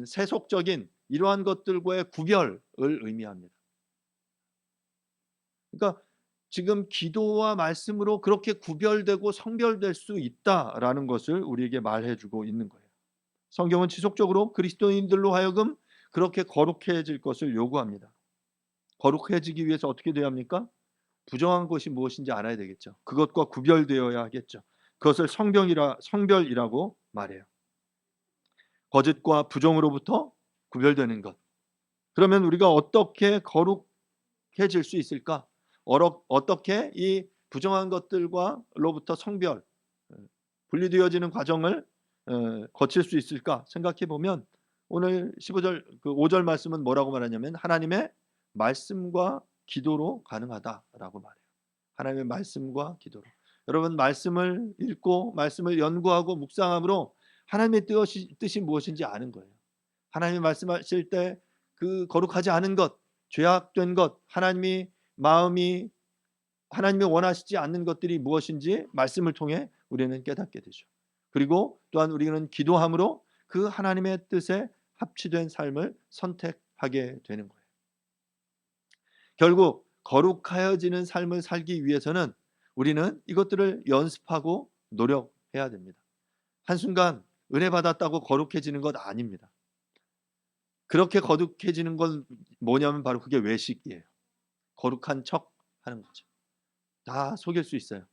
세속적인 이러한 것들과의 구별을 의미합니다. 그러니까 지금 기도와 말씀으로 그렇게 구별되고 성별될 수 있다라는 것을 우리에게 말해주고 있는 거예요. 성경은 지속적으로 그리스도인들로 하여금 그렇게 거룩해질 것을 요구합니다. 거룩해지기 위해서 어떻게 돼야 합니까? 부정한 것이 무엇인지 알아야 되겠죠. 그것과 구별되어야 하겠죠. 그것을 성별이라고 말해요. 거짓과 부정으로부터 구별되는 것. 그러면 우리가 어떻게 거룩해질 수 있을까? 어떻게 이 부정한 것들과로부터 성별, 분리되어지는 과정을 거칠 수 있을까 생각해 보면 오늘 15절 그 5절 말씀은 뭐라고 말하냐면 하나님의 말씀과 기도로 가능하다라고 말해요. 하나님의 말씀과 기도로. 여러분 말씀을 읽고 말씀을 연구하고 묵상함으로 하나님의 뜻이 무엇인지 아는 거예요. 하나님이 말씀하실 때 그 거룩하지 않은 것, 죄악된 것, 하나님이 원하시지 않는 것들이 무엇인지 말씀을 통해 우리는 깨닫게 되죠. 그리고 또한 우리는 기도함으로 그 하나님의 뜻에 합치된 삶을 선택하게 되는 거예요. 결국 거룩하여지는 삶을 살기 위해서는 우리는 이것들을 연습하고 노력해야 됩니다. 한순간 은혜 받았다고 거룩해지는 것 아닙니다. 그렇게 거룩해지는 건 뭐냐면 바로 그게 외식이에요. 거룩한 척 하는 거죠. 다 속일 수 있어요.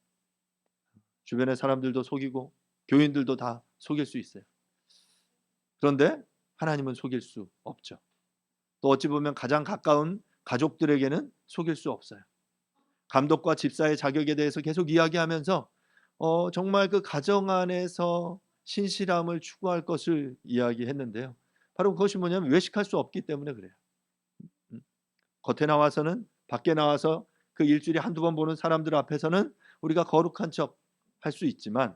주변의 사람들도 속이고 교인들도 다 속일 수 있어요. 그런데 하나님은 속일 수 없죠. 또 어찌 보면 가장 가까운 가족들에게는 속일 수 없어요. 감독과 집사의 자격에 대해서 계속 이야기하면서 정말 그 가정 안에서 신실함을 추구할 것을 이야기했는데요. 바로 그것이 뭐냐면 외식할 수 없기 때문에 그래요. 겉에 나와서는 밖에 나와서 그 일주일에 한두 번 보는 사람들 앞에서는 우리가 거룩한 척 할 수 있지만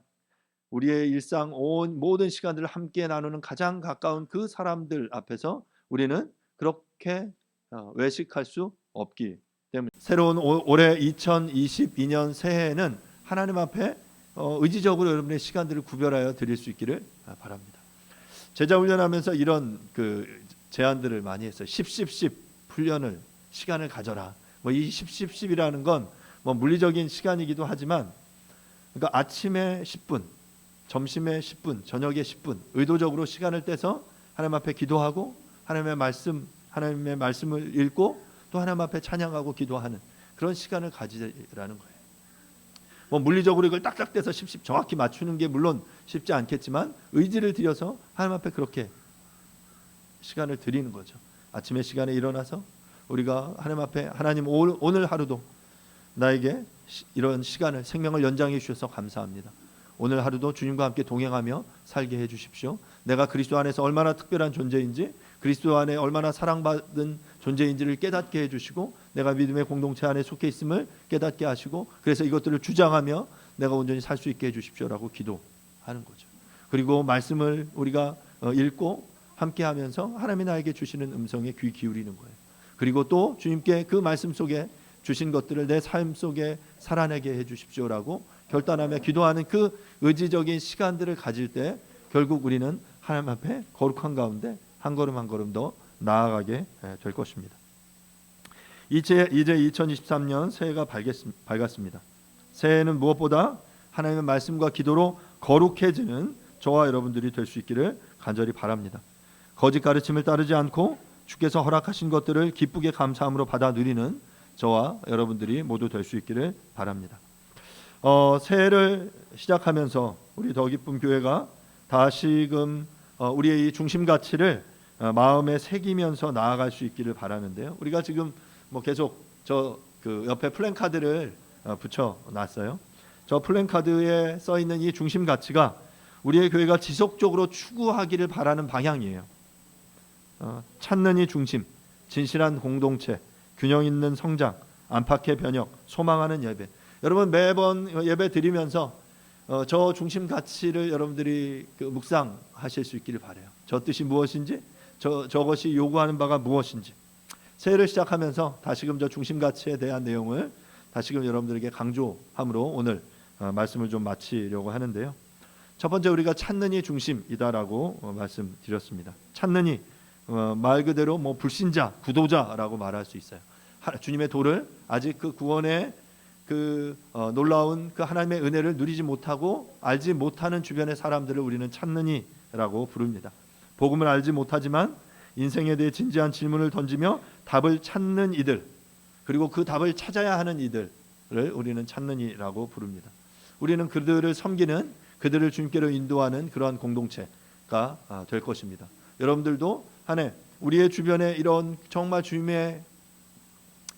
우리의 일상 모든 시간들을 함께 나누는 가장 가까운 그 사람들 앞에서 우리는 그렇게 외식할 수 없기 때문에 새로운 올해 2022년 새해에는 하나님 앞에 의지적으로 여러분의 시간들을 구별하여 드릴 수 있기를 바랍니다. 제자 훈련하면서 이런 그 제안들을 많이 했어요. 10 훈련을 시간을 가져라. 이 10이라는 건 물리적인 시간이기도 하지만 그러니까 아침에 10분, 점심에 10분, 저녁에 10분 의도적으로 시간을 떼서 하나님 앞에 기도하고 하나님의 말씀을 읽고 또 하나님 앞에 찬양하고 기도하는 그런 시간을 가지라는 거예요. 물리적으로 이걸 딱딱 떼서 10 정확히 맞추는 게 물론 쉽지 않겠지만 의지를 들여서 하나님 앞에 그렇게 시간을 드리는 거죠. 아침에 시간에 일어나서 우리가 하나님 앞에 하나님 오늘 하루도 나에게 이런 시간을 생명을 연장해 주셔서 감사합니다. 오늘 하루도 주님과 함께 동행하며 살게 해 주십시오. 내가 그리스도 안에서 얼마나 특별한 존재인지 그리스도 안에 얼마나 사랑받은 존재인지를 깨닫게 해주시고 내가 믿음의 공동체 안에 속해 있음을 깨닫게 하시고 그래서 이것들을 주장하며 내가 온전히 살 수 있게 해주십시오라고 기도하는 거죠. 그리고 말씀을 우리가 읽고 함께 하면서 하나님이 나에게 주시는 음성에 귀 기울이는 거예요. 그리고 또 주님께 그 말씀 속에 주신 것들을 내 삶 속에 살아내게 해주십시오라고 결단하며 기도하는 그 의지적인 시간들을 가질 때 결국 우리는 하나님 앞에 거룩한 가운데 한 걸음 한 걸음 더 나아가게 될 것입니다. 이제 2023년 새해가 밝았습니다. 새해는 무엇보다 하나님의 말씀과 기도로 거룩해지는 저와 여러분들이 될 수 있기를 간절히 바랍니다. 거짓 가르침을 따르지 않고 주께서 허락하신 것들을 기쁘게 감사함으로 받아 누리는 저와 여러분들이 모두 될 수 있기를 바랍니다. 새해를 시작하면서 우리 더 기쁨 교회가 다시금 우리의 이 중심 가치를 마음에 새기면서 나아갈 수 있기를 바라는데요. 우리가 지금 계속 그 옆에 플랜카드를 붙여 놨어요. 저 플랜카드에 써 있는 이 중심 가치가 우리의 교회가 지속적으로 추구하기를 바라는 방향이에요. 찾는 이 중심, 진실한 공동체, 균형 있는 성장, 안팎의 변혁, 소망하는 예배. 여러분 매번 예배 드리면서 저 중심 가치를 여러분들이 묵상하실 수 있기를 바라요. 저 뜻이 무엇인지, 저것이 요구하는 바가 무엇인지. 새해를 시작하면서 다시금 저 중심 가치에 대한 내용을 다시금 여러분들에게 강조함으로 오늘 말씀을 좀 마치려고 하는데요. 첫 번째, 우리가 찾는 이 중심이다라고 말씀드렸습니다. 찾는 이 말 그대로 불신자, 구도자라고 말할 수 있어요. 주님의 도를 아직 그 구원의 놀라운 하나님의 은혜를 누리지 못하고 알지 못하는 주변의 사람들을 우리는 찾는 이라고 부릅니다. 복음을 알지 못하지만 인생에 대해 진지한 질문을 던지며 답을 찾는 이들, 그리고 그 답을 찾아야 하는 이들을 우리는 찾는 이라고 부릅니다. 우리는 그들을 섬기는, 그들을 주님께로 인도하는 그러한 공동체가 될 것입니다. 여러분들도 한 해 우리의 주변에 이런 정말 주님의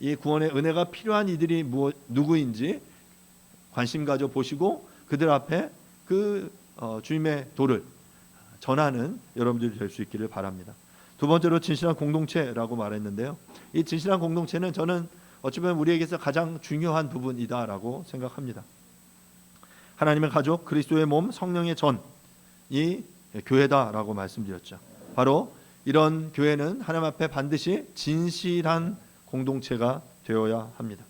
이 구원의 은혜가 필요한 이들이 누구인지 관심 가져 보시고 그들 앞에 주님의 도를 전하는 여러분들이 될 수 있기를 바랍니다. 두 번째로 진실한 공동체라고 말했는데요. 이 진실한 공동체는 저는 어찌 보면 우리에게서 가장 중요한 부분이다라고 생각합니다. 하나님의 가족, 그리스도의 몸, 성령의 전이 교회다라고 말씀드렸죠. 바로 이런 교회는 하나님 앞에 반드시 진실한 공동체가 되어야 합니다.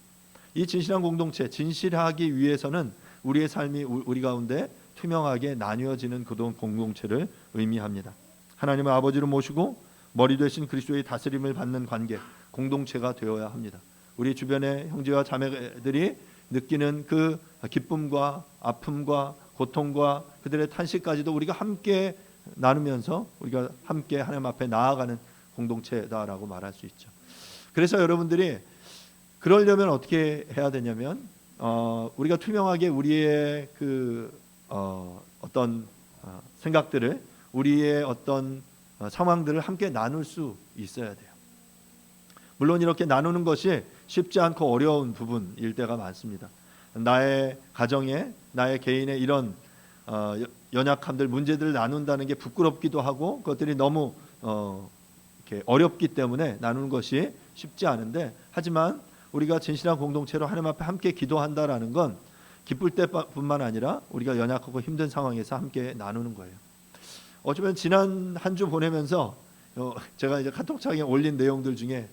이 진실한 공동체, 진실하기 위해서는 우리의 삶이 우리 가운데 투명하게 나뉘어지는 그런 공동체를 의미합니다. 하나님을 아버지로 모시고 머리 되신 그리스도의 다스림을 받는 관계, 공동체가 되어야 합니다. 우리 주변의 형제와 자매들이 느끼는 그 기쁨과 아픔과 고통과 그들의 탄식까지도 우리가 함께 나누면서 우리가 함께 하나님 앞에 나아가는 공동체다라고 말할 수 있죠. 그래서 여러분들이 그러려면 어떻게 해야 되냐면 우리가 투명하게 우리의 어떤 생각들을, 우리의 어떤 상황들을 함께 나눌 수 있어야 돼요. 물론 이렇게 나누는 것이 쉽지 않고 어려운 부분일 때가 많습니다. 나의 가정에, 나의 개인의 이런 연약함들, 문제들을 나눈다는 게 부끄럽기도 하고 그것들이 너무 이렇게 어렵기 때문에 나누는 것이 쉽지 않은데, 하지만 우리가 진실한 공동체로 하나님 앞에 함께 기도한다라는 건 기쁠 때뿐만 아니라 우리가 연약하고 힘든 상황에서 함께 나누는 거예요. 어쩌면 지난 한 주 보내면서 제가 이제 카톡창에 올린 내용들 중에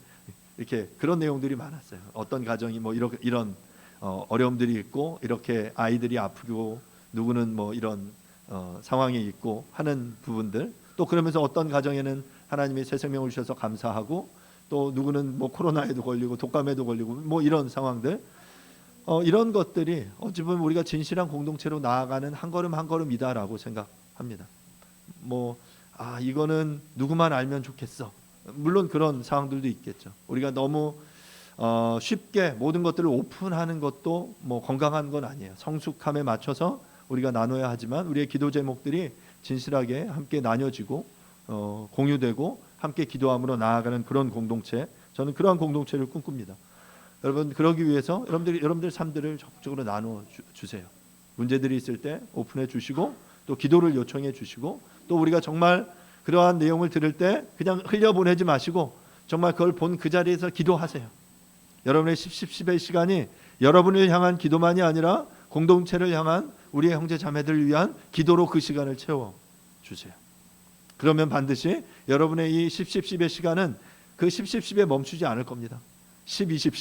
이렇게 그런 내용들이 많았어요. 어떤 가정이 이런 어려움들이 있고, 이렇게 아이들이 아프고, 누구는 이런 상황에 있고 하는 부분들, 또 그러면서 어떤 가정에는 하나님이 새 생명을 주셔서 감사하고, 또 누구는 코로나에도 걸리고 독감에도 걸리고 이런 상황들, 이런 것들이 어찌 보면 우리가 진실한 공동체로 나아가는 한 걸음 한 걸음이다라고 생각합니다. 이거는 누구만 알면 좋겠어. 물론 그런 상황들도 있겠죠. 우리가 너무 쉽게 모든 것들을 오픈하는 것도 건강한 건 아니에요. 성숙함에 맞춰서 우리가 나눠야 하지만 우리의 기도 제목들이 진실하게 함께 나눠지고 공유되고 함께 기도함으로 나아가는 그런 공동체, 저는 그러한 공동체를 꿈꿉니다. 여러분, 그러기 위해서 여러분들 삶들을 적극적으로 나눠 주세요. 문제들이 있을 때 오픈해 주시고, 또 기도를 요청해 주시고, 또 우리가 정말 그러한 내용을 들을 때 그냥 흘려보내지 마시고 정말 그걸 본 그 자리에서 기도하세요. 여러분의 10의 시간이 여러분을 향한 기도만이 아니라 공동체를 향한 우리의 형제 자매들을 위한 기도로 그 시간을 채워주세요. 그러면 반드시 여러분의 이 10의 시간은 그 10에 멈추지 않을 겁니다. 10, 20,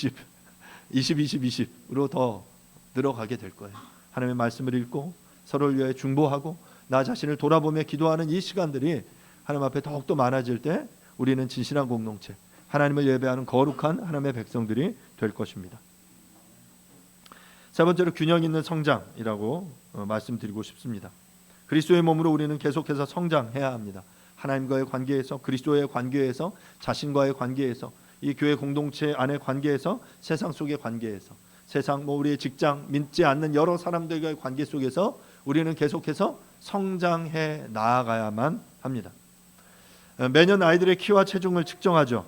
20으로 더 늘어가게 될 거예요. 하나님의 말씀을 읽고 서로를 위해 중보하고 나 자신을 돌아보며 기도하는 이 시간들이 하나님 앞에 더욱더 많아질 때 우리는 진실한 공동체, 하나님을 예배하는 거룩한 하나님의 백성들이 될 것입니다. 세 번째로 균형 있는 성장이라고 말씀드리고 싶습니다. 그리스도의 몸으로 우리는 계속해서 성장해야 합니다. 하나님과의 관계에서, 그리스도의 관계에서, 자신과의 관계에서, 이 교회 공동체 안의 관계에서, 세상 속의 관계에서, 세상 우리의 직장, 믿지 않는 여러 사람들과의 관계 속에서 우리는 계속해서 성장해 나아가야만 합니다. 매년 아이들의 키와 체중을 측정하죠.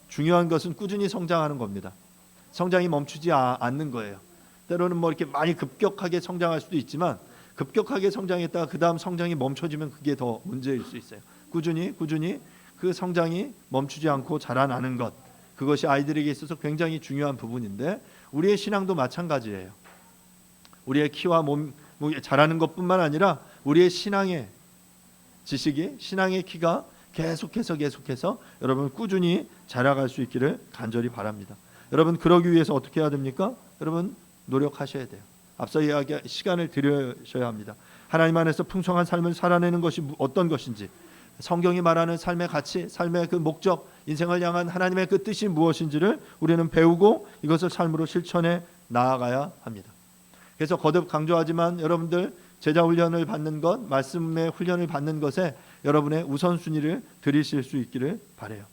중요한 것은 꾸준히 성장하는 겁니다. 성장이 멈추지 않는 거예요. 때로는 이렇게 많이 급격하게 성장할 수도 있지만, 급격하게 성장했다가 그 다음 성장이 멈춰지면 그게 더 문제일 수 있어요. 꾸준히 그 성장이 멈추지 않고 자라나는 것, 그것이 아이들에게 있어서 굉장히 중요한 부분인데 우리의 신앙도 마찬가지예요. 우리의 키와 몸 자라는 것뿐만 아니라 우리의 신앙의 지식이 신앙의 키가 계속해서 여러분 꾸준히 자라갈 수 있기를 간절히 바랍니다. 여러분 그러기 위해서 어떻게 해야 됩니까? 여러분 노력하셔야 돼요. 앞서 이야기 시간을 들여셔야 합니다. 하나님 안에서 풍성한 삶을 살아내는 것이 어떤 것인지, 성경이 말하는 삶의 가치, 삶의 그 목적, 인생을 향한 하나님의 그 뜻이 무엇인지를 우리는 배우고 이것을 삶으로 실천해 나아가야 합니다. 그래서 거듭 강조하지만 여러분들 제자 훈련을 받는 것, 말씀의 훈련을 받는 것에 여러분의 우선순위를 드리실 수 있기를 바라요.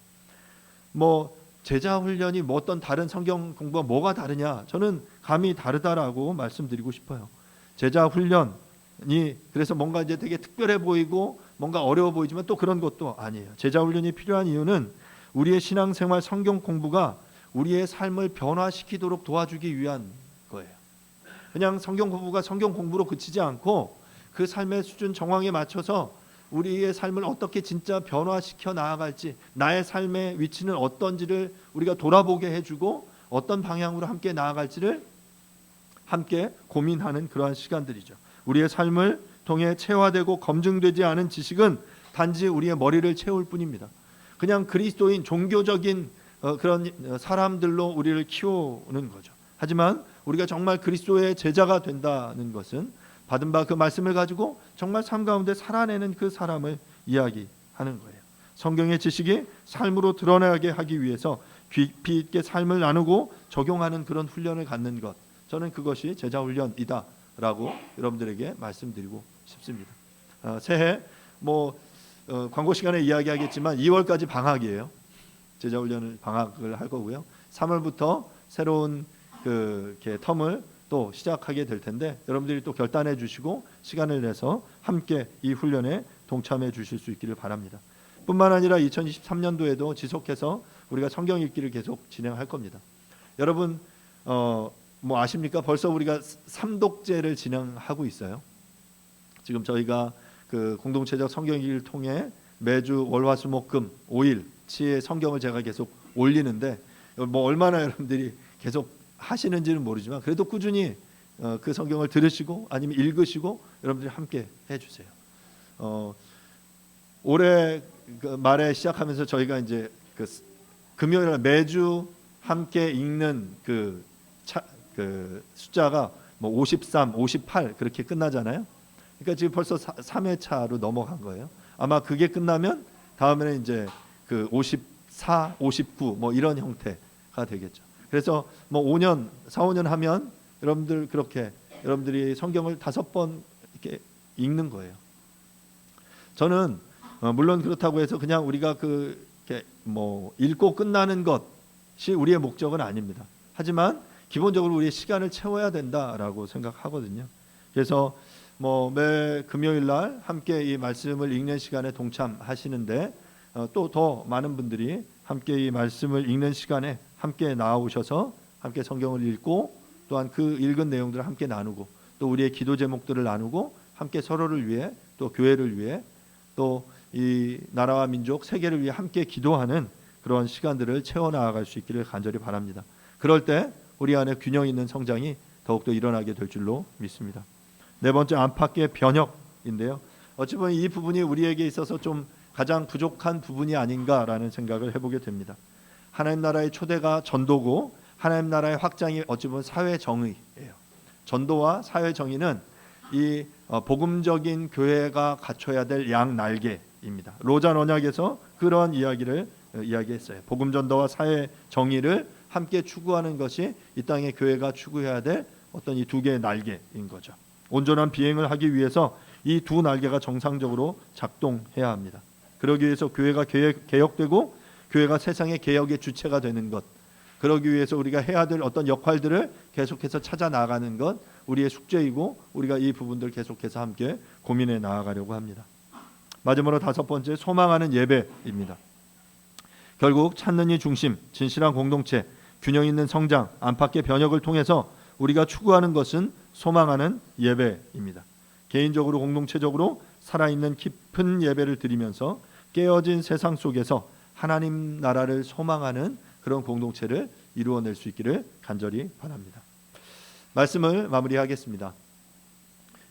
제자 훈련이 어떤 다른 성경 공부와 뭐가 다르냐? 저는 감이 다르다라고 말씀드리고 싶어요. 제자 훈련이 그래서 뭔가 이제 되게 특별해 보이고 뭔가 어려워 보이지만 또 그런 것도 아니에요. 제자 훈련이 필요한 이유는 우리의 신앙생활 성경 공부가 우리의 삶을 변화시키도록 도와주기 위한 거예요. 그냥 성경 공부가 성경 공부로 그치지 않고 그 삶의 수준 정황에 맞춰서 우리의 삶을 어떻게 진짜 변화시켜 나아갈지, 나의 삶의 위치는 어떤지를 우리가 돌아보게 해주고 어떤 방향으로 함께 나아갈지를 함께 고민하는 그러한 시간들이죠. 우리의 삶을 통해 체화되고 검증되지 않은 지식은 단지 우리의 머리를 채울 뿐입니다. 그냥 그리스도인 종교적인 그런 사람들로 우리를 키우는 거죠. 하지만 우리가 정말 그리스도의 제자가 된다는 것은 받은 바 그 말씀을 가지고 정말 삶 가운데 살아내는 그 사람을 이야기하는 거예요. 성경의 지식이 삶으로 드러나게 하기 위해서 깊이 있게 삶을 나누고 적용하는 그런 훈련을 갖는 것, 저는 그것이 제자 훈련이다라고 여러분들에게 말씀드리고 싶습니다. 새해 광고 시간에 이야기하겠지만 2월까지 방학이에요. 제자 훈련을 방학을 할 거고요. 3월부터 새로운 이렇게 텀을 또 시작하게 될 텐데 여러분들이 또 결단해 주시고 시간을 내서 함께 이 훈련에 동참해 주실 수 있기를 바랍니다. 뿐만 아니라 2023년도에도 지속해서 우리가 성경 읽기를 계속 진행할 겁니다. 여러분 아십니까? 벌써 우리가 삼독제를 진행하고 있어요. 지금 저희가 그 공동체적 성경 읽기를 통해 매주 월화수목금 5일치의 성경을 제가 계속 올리는데 얼마나 여러분들이 계속 하시는지는 모르지만 그래도 꾸준히 그 성경을 들으시고 아니면 읽으시고 여러분들이 함께 해주세요. 올해 그 말에 시작하면서 저희가 이제 그 금요일 매주 함께 읽는 그 숫자가 53, 58 그렇게 끝나잖아요. 그러니까 지금 벌써 3회차로 넘어간 거예요. 아마 그게 끝나면 다음에는 이제 그 54, 59 이런 형태가 되겠죠. 그래서 4, 5년 하면 여러분들이 성경을 5번 이렇게 읽는 거예요. 저는 물론 그렇다고 해서 그냥 우리가 읽고 끝나는 것이 우리의 목적은 아닙니다. 하지만 기본적으로 우리의 시간을 채워야 된다라고 생각하거든요. 그래서 매 금요일 날 함께 이 말씀을 읽는 시간에 동참하시는데 또 더 많은 분들이 함께 이 말씀을 읽는 시간에 함께 나오셔서 함께 성경을 읽고 또한 그 읽은 내용들을 함께 나누고 또 우리의 기도 제목들을 나누고 함께 서로를 위해 또 교회를 위해 또 이 나라와 민족 세계를 위해 함께 기도하는 그런 시간들을 채워나갈 수 있기를 간절히 바랍니다. 그럴 때 우리 안에 균형 있는 성장이 더욱더 일어나게 될 줄로 믿습니다. 네 번째, 안팎의 변혁인데요. 어찌 보면 이 부분이 우리에게 있어서 좀 가장 부족한 부분이 아닌가라는 생각을 해보게 됩니다. 하나님 나라의 초대가 전도고 하나님 나라의 확장이 어찌 보면 사회 정의예요. 전도와 사회 정의는 이 복음적인 교회가 갖춰야 될 양날개입니다. 로잔 언약에서 그런 이야기를 이야기했어요. 복음 전도와 사회 정의를 함께 추구하는 것이 이 땅의 교회가 추구해야 될 어떤 이 두 개의 날개인 거죠. 온전한 비행을 하기 위해서 이 두 날개가 정상적으로 작동해야 합니다. 그러기 위해서 교회가 개혁되고 교회가 세상의 개혁의 주체가 되는 것, 그러기 위해서 우리가 해야 될 어떤 역할들을 계속해서 찾아 나가는 것, 우리의 숙제이고 우리가 이 부분들 계속해서 함께 고민해 나아가려고 합니다. 마지막으로 5번째, 소망하는 예배입니다. 결국 찾는 이 중심, 진실한 공동체, 균형 있는 성장, 안팎의 변혁을 통해서 우리가 추구하는 것은 소망하는 예배입니다. 개인적으로 공동체적으로 살아있는 깊은 예배를 드리면서 깨어진 세상 속에서 하나님 나라를 소망하는 그런 공동체를 이루어낼 수 있기를 간절히 바랍니다. 말씀을 마무리하겠습니다.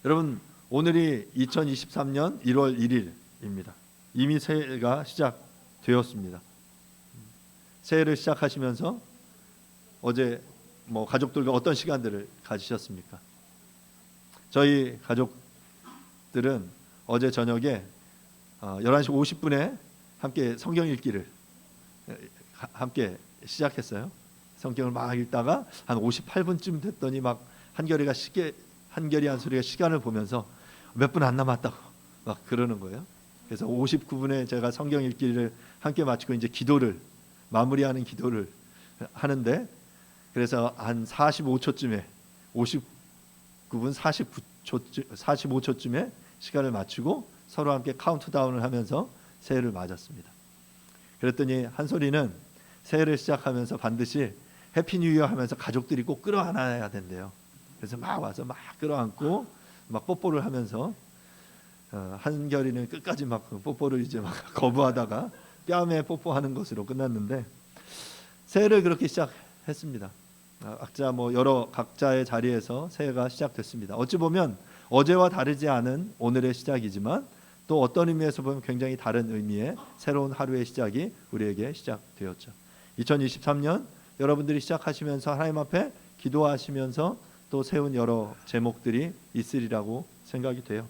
여러분, 오늘이 2023년 1월 1일입니다. 이미 새해가 시작되었습니다. 새해를 시작하시면서 어제 가족들과 어떤 시간들을 가지셨습니까? 저희 가족들은 어제 저녁에 11시 50분에 함께 성경 읽기를 함께 시작했어요. 성경을 막 읽다가 한 58분쯤 됐더니 막 한결이 한 소리가 시간을 보면서 몇 분 안 남았다고 막 그러는 거예요. 그래서 59분에 제가 성경 읽기를 함께 마치고 이제 기도를 마무리하는 기도를 하는데, 그래서 한 45초쯤에 59분 45초쯤에 시간을 맞추고 서로 함께 카운트다운을 하면서 새해를 맞았습니다. 그랬더니 한 소리는 새해를 시작하면서 반드시 해피 뉴 이어 하면서 가족들이 꼭 끌어안아야 된대요. 그래서 막 와서 막 끌어안고 막 뽀뽀를 하면서 한결이는 끝까지 막 뽀뽀를 이제 막 거부하다가 뺨에 뽀뽀하는 것으로 끝났는데, 새해를 그렇게 시작했습니다. 각자의 자리에서 새해가 시작됐습니다. 어찌 보면 어제와 다르지 않은 오늘의 시작이지만 또 어떤 의미에서 보면 굉장히 다른 의미의 새로운 하루의 시작이 우리에게 시작되었죠. 2023년 여러분들이 시작하시면서 하나님 앞에 기도하시면서 또 세운 여러 제목들이 있으리라고 생각이 돼요.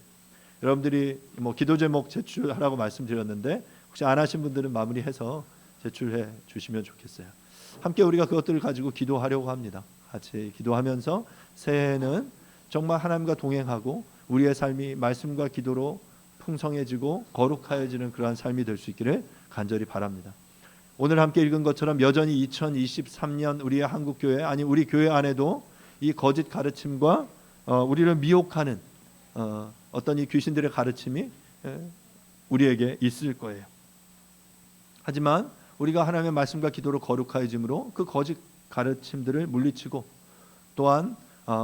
여러분들이 기도 제목 제출하라고 말씀드렸는데 혹시 안 하신 분들은 마무리해서 제출해 주시면 좋겠어요. 함께 우리가 그것들을 가지고 기도하려고 합니다. 같이 기도하면서 새해에는 정말 하나님과 동행하고 우리의 삶이 말씀과 기도로 풍성해지고 거룩하여지는 그러한 삶이 될 수 있기를 간절히 바랍니다. 오늘 함께 읽은 것처럼 여전히 2023년 우리의 한국교회, 아니 우리 교회 안에도 이 거짓 가르침과 우리를 미혹하는 어떤 이 귀신들의 가르침이 우리에게 있을 거예요. 하지만 우리가 하나님의 말씀과 기도로 거룩하여짐으로 그 거짓 가르침들을 물리치고 또한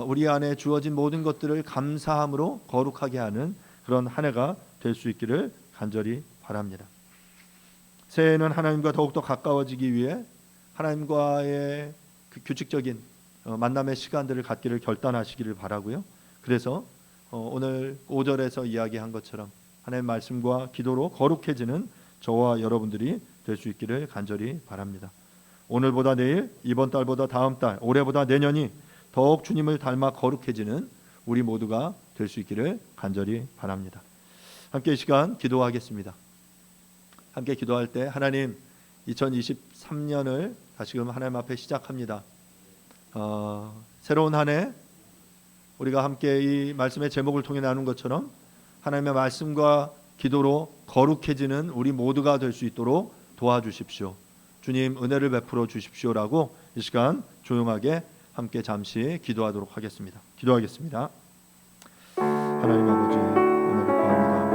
우리 안에 주어진 모든 것들을 감사함으로 거룩하게 하는 그런 한 해가 될 수 있기를 간절히 바랍니다. 새해에는 하나님과 더욱더 가까워지기 위해 하나님과의 그 규칙적인 만남의 시간들을 갖기를 결단하시기를 바라고요. 그래서 오늘 5절에서 이야기한 것처럼 하나님의 말씀과 기도로 거룩해지는 저와 여러분들이 될 수 있기를 간절히 바랍니다. 오늘보다 내일, 이번 달보다 다음 달, 올해보다 내년이 더욱 주님을 닮아 거룩해지는 우리 모두가 될 수 있기를 간절히 바랍니다. 함께 이 시간 기도하겠습니다. 함께 기도할 때 하나님, 2023년을 다시금 하나님 앞에 시작합니다. 새로운 한 해 우리가 함께 이 말씀의 제목을 통해 나눈 것처럼 하나님의 말씀과 기도로 거룩해지는 우리 모두가 될 수 있도록 도와주십시오. 주님 은혜를 베풀어 주십시오라고 이 시간 조용하게 함께 잠시 기도하도록 하겠습니다. 기도하겠습니다. 하나님 아버지 은혜를 구합니다.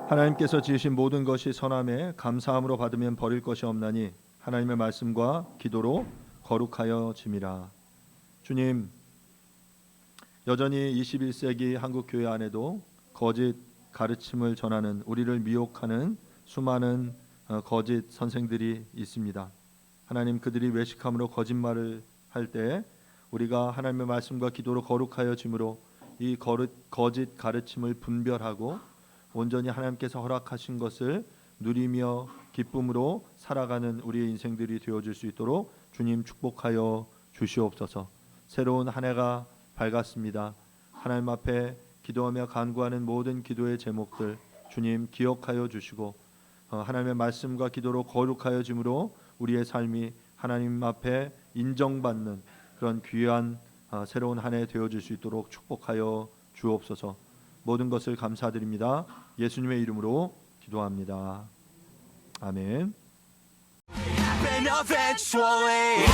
하나님께서 지으신 모든 것이 선함에 감사함으로 받으면 버릴 것이 없나니 하나님의 말씀과 기도로 거룩하여 짐이라. 주님, 여전히 21세기 한국 교회 안에도 거짓 가르침을 전하는, 우리를 미혹하는 수많은 거짓 선생들이 있습니다. 하나님, 그들이 외식함으로 거짓말을 할 때 우리가 하나님의 말씀과 기도로 거룩하여 짐으로 이 거짓 가르침을 분별하고 온전히 하나님께서 허락하신 것을 누리며 기쁨으로 살아가는 우리의 인생들이 되어질 수 있도록 주님 축복하여 주시옵소서. 새로운 한 해가 밝았습니다. 하나님 앞에 기도하며 간구하는 모든 기도의 제목들 주님 기억하여 주시고 하나님의 말씀과 기도로 거룩하여 짐으로 우리의 삶이 하나님 앞에 인정받는 그런 귀한 새로운 한 해 되어질 수 있도록 축복하여 주옵소서. 모든 것을 감사드립니다. 예수님의 이름으로 기도합니다. 아멘. Happen eventually.